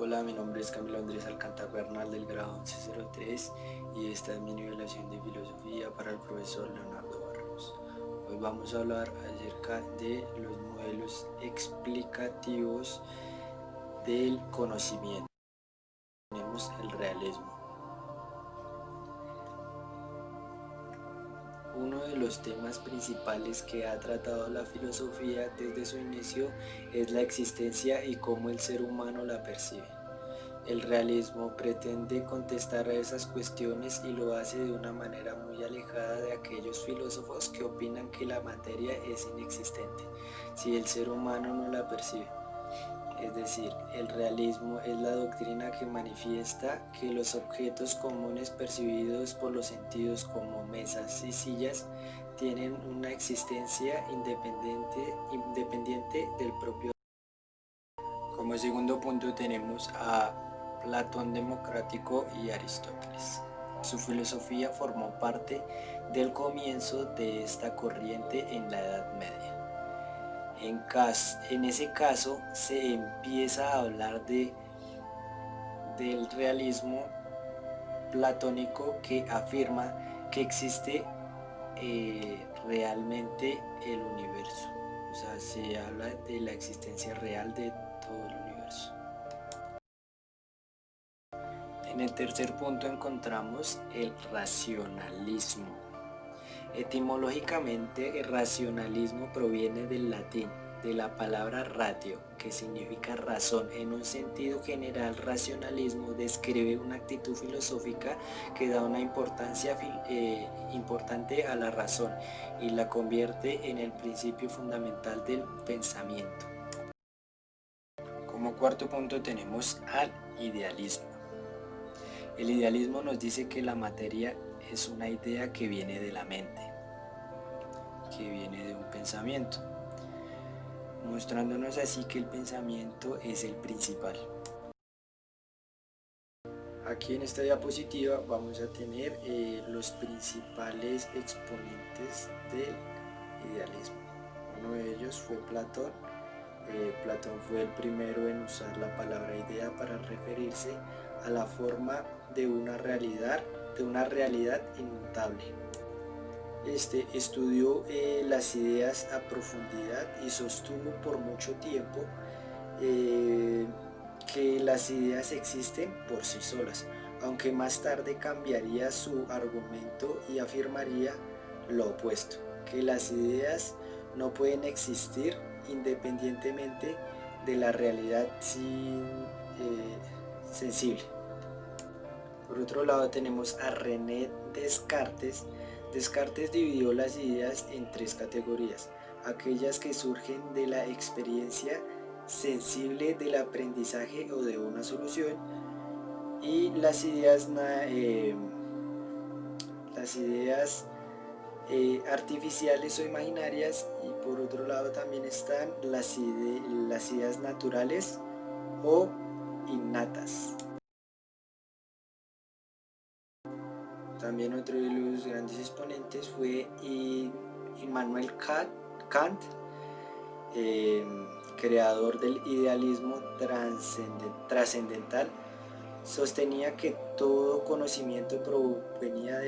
Hola, mi nombre es Camilo Andrés Alcántara Bernal del grado 1103 y esta es mi nivelación de filosofía para el profesor Leonardo Barrios. Hoy vamos a hablar acerca de los modelos explicativos del conocimiento. Tenemos el realismo. Uno de los temas principales que ha tratado la filosofía desde su inicio es la existencia y cómo el ser humano la percibe. El realismo pretende contestar a esas cuestiones y lo hace de una manera muy alejada de aquellos filósofos que opinan que la materia es inexistente si el ser humano no la percibe. Es decir, el realismo es la doctrina que manifiesta que los objetos comunes percibidos por los sentidos como mesas y sillas tienen una existencia independiente del propio. Como segundo punto tenemos a Platón democrático y Aristóteles. Su filosofía formó parte del comienzo de esta corriente en la Edad Media. En ese caso se empieza a hablar del realismo platónico que afirma que existe realmente el universo. O sea, se habla de la existencia real de todo el universo. En el tercer punto encontramos el racionalismo. Etimológicamente, el racionalismo proviene del latín, de la palabra ratio, que significa razón. En un sentido general, racionalismo describe una actitud filosófica que da una importancia importante a la razón y la convierte en el principio fundamental del pensamiento. Como cuarto punto tenemos al idealismo. El idealismo nos dice que la materia es una idea que viene de la mente, que viene de un pensamiento, mostrándonos así que el pensamiento es el principal. Aquí en esta diapositiva vamos a tener los principales exponentes del idealismo. Uno de ellos fue Platón. Platón fue el primero en usar la palabra idea para referirse a la forma de una realidad inmutable. Este estudió las ideas a profundidad y sostuvo por mucho tiempo que las ideas existen por sí solas, aunque más tarde cambiaría su argumento y afirmaría lo opuesto, que las ideas no pueden existir independientemente de la realidad sensible. Por otro lado tenemos a René Descartes. Descartes dividió las ideas en tres categorías: aquellas que surgen de la experiencia sensible del aprendizaje o de una solución, y las ideas artificiales o imaginarias, y por otro lado también están las ideas naturales o innatas. También otro de los grandes exponentes fue Immanuel Kant, creador del idealismo trascendental. Sostenía que todo conocimiento provenía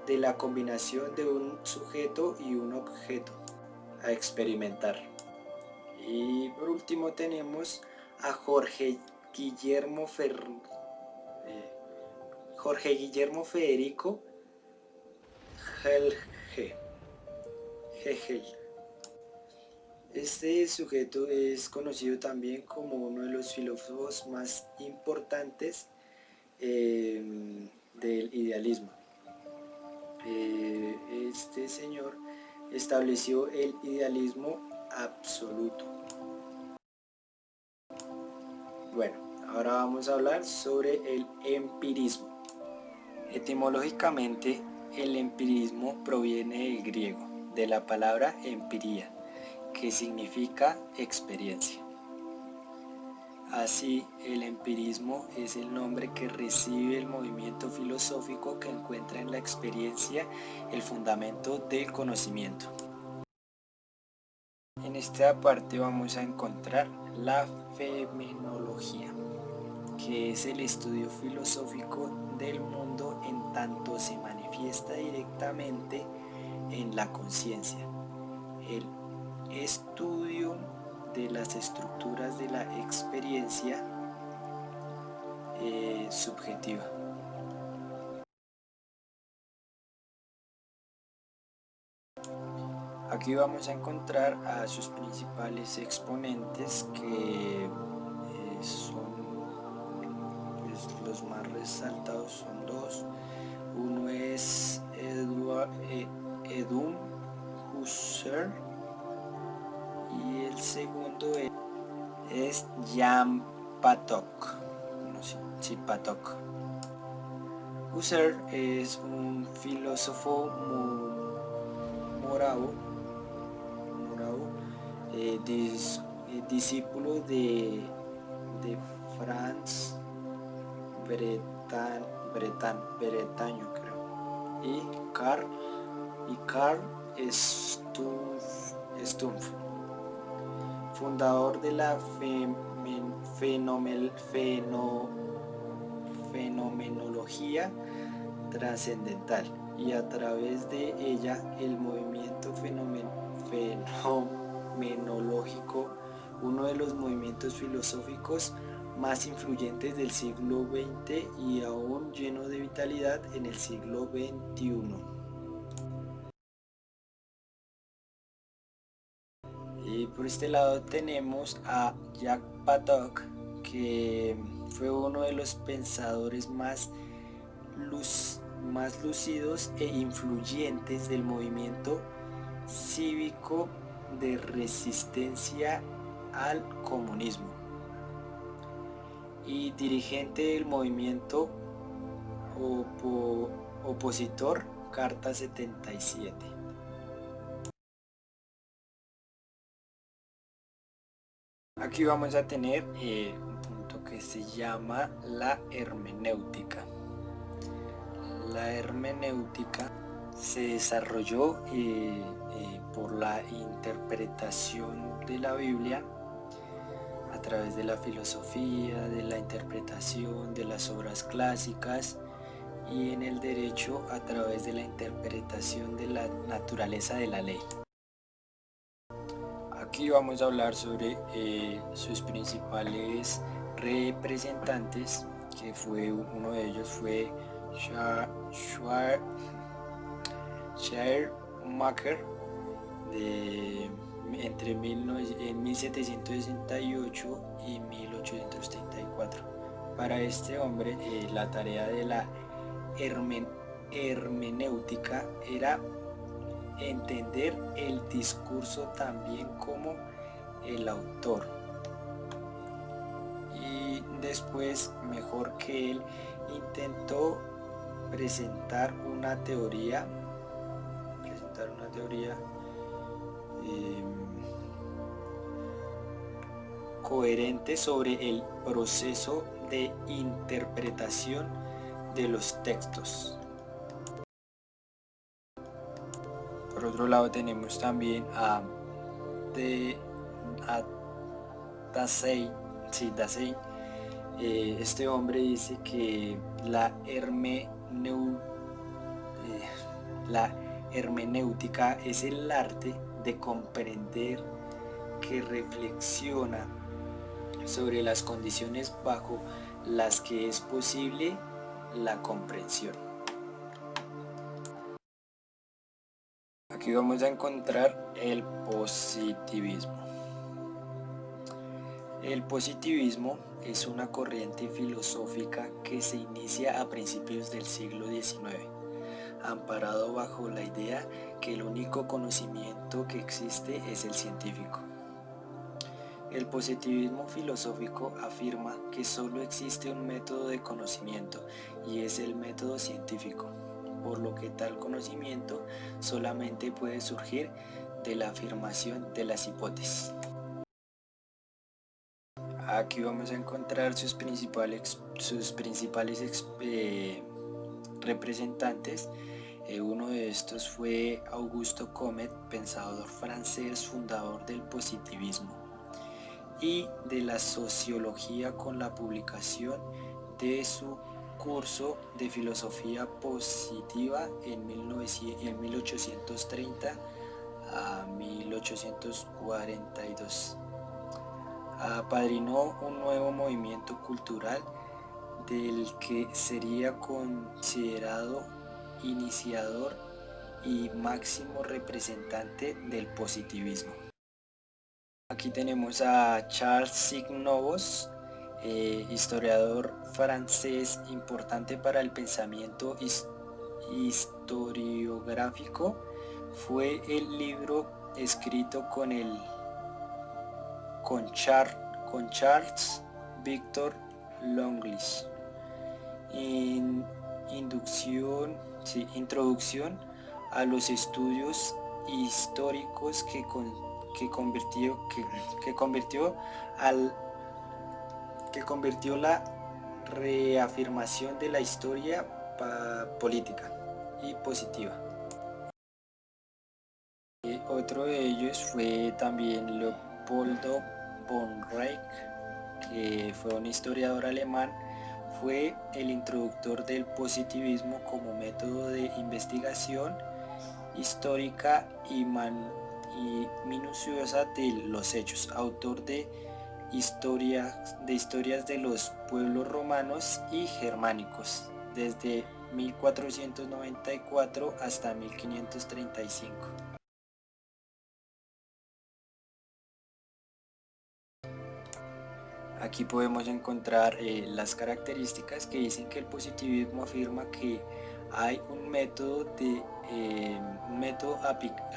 de la combinación de un sujeto y un objeto a experimentar. Y por último tenemos a Jorge Guillermo Federico Hegel. Este sujeto es conocido también como uno de los filósofos más importantes del idealismo. Este señor estableció el idealismo absoluto. Bueno, ahora vamos a hablar sobre el empirismo. Etimológicamente, el empirismo proviene del griego, de la palabra empiria, que significa experiencia. Así, el empirismo es el nombre que recibe el movimiento filosófico que encuentra en la experiencia el fundamento del conocimiento. En esta parte vamos a encontrar la fenomenología, que es el estudio filosófico del mundo en tanto se manifiesta directamente en la conciencia. El estudio de las estructuras de la experiencia subjetiva. Aquí vamos a encontrar a sus principales exponentes, que son, pues, los más resaltados son dos. Uno es Edmund Husserl y el segundo es Jan Patok. Patok. Husserl es un filósofo moravo, discípulo de Franz Bretaño, creo, y Carl Stumpf, fundador de la fenomenología trascendental, y a través de ella el movimiento fenomenológico, uno de los movimientos filosóficos más influyentes del siglo XX y aún lleno de vitalidad en el siglo XXI. Y por este lado tenemos a Jan Patok, que fue uno de los pensadores más lúcidos e influyentes del movimiento cívico de resistencia al comunismo y dirigente del movimiento opositor Carta 77. Aquí vamos a tener un punto que se llama la hermenéutica. La hermenéutica se desarrolló por la interpretación de la Biblia a través de la filosofía, de la interpretación de las obras clásicas, y en el derecho a través de la interpretación de la naturaleza de la ley. Aquí vamos a hablar sobre sus principales representantes, que uno de ellos fue Schleiermacher, entre 1768 y 1834. Para este hombre, la tarea de la hermenéutica era entender el discurso también como el autor, y después, mejor que él, intentó presentar una teoría coherente sobre el proceso de interpretación de los textos. Por otro lado tenemos también a Dasein. Este hombre dice que la hermenéutica es el arte de comprender, que reflexiona sobre las condiciones bajo las que es posible la comprensión. Aquí vamos a encontrar el positivismo. El positivismo es una corriente filosófica que se inicia a principios del siglo XIX, amparado bajo la idea que el único conocimiento que existe es el científico. El positivismo filosófico afirma que solo existe un método de conocimiento, y es el método científico, por lo que tal conocimiento solamente puede surgir de la afirmación de las hipótesis. Aquí vamos a encontrar sus principales representantes. Uno de estos fue Augusto Comte, pensador francés, fundador del positivismo y de la sociología, con la publicación de su curso de filosofía positiva en 1830 a 1842. Apadrinó un nuevo movimiento cultural del que sería considerado iniciador y máximo representante del positivismo. Aquí tenemos a Charles Signovos, historiador francés importante para el pensamiento historiográfico. Fue el libro escrito con Charles Victor Longley. Introducción a los estudios históricos que convirtió la reafirmación de la historia política y positiva. Otro de ellos fue también Leopoldo von Reich, que fue un historiador alemán. Fue el introductor del positivismo como método de investigación histórica y minuciosa de los hechos, autor de historias de los pueblos romanos y germánicos desde 1494 hasta 1535. Aquí podemos encontrar las características que dicen que el positivismo afirma que hay un método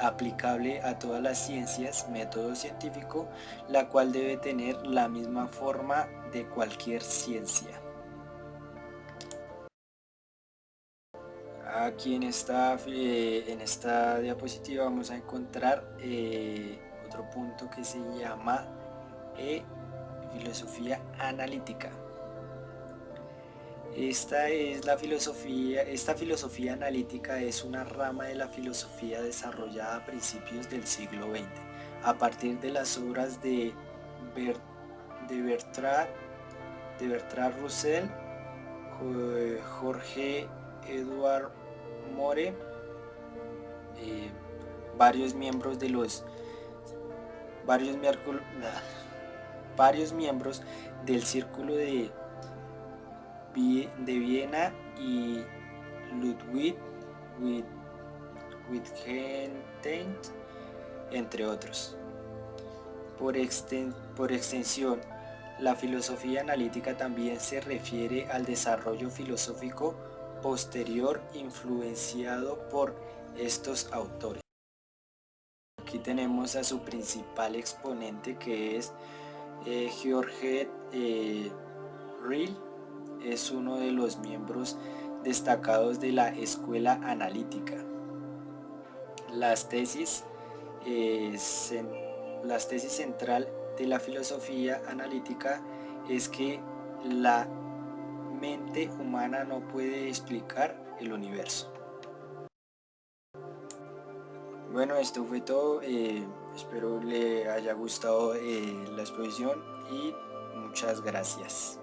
aplicable a todas las ciencias, método científico, la cual debe tener la misma forma de cualquier ciencia. Aquí en esta diapositiva vamos a encontrar otro punto que se llama filosofía analítica. Esta filosofía analítica es una rama de la filosofía desarrollada a principios del siglo XX, a partir de las obras de Bertrand Russell, Jorge Edward Moore, varios miembros del Círculo de Viena y Ludwig Wittgenstein, entre otros. Por extensión, la filosofía analítica también se refiere al desarrollo filosófico posterior influenciado por estos autores. Aquí tenemos a su principal exponente, que es George Ryle. Es uno de los miembros destacados de la escuela analítica. Las tesis central de la filosofía analítica es que la mente humana no puede explicar el universo. Bueno, esto fue todo. Espero le haya gustado la exposición y muchas gracias.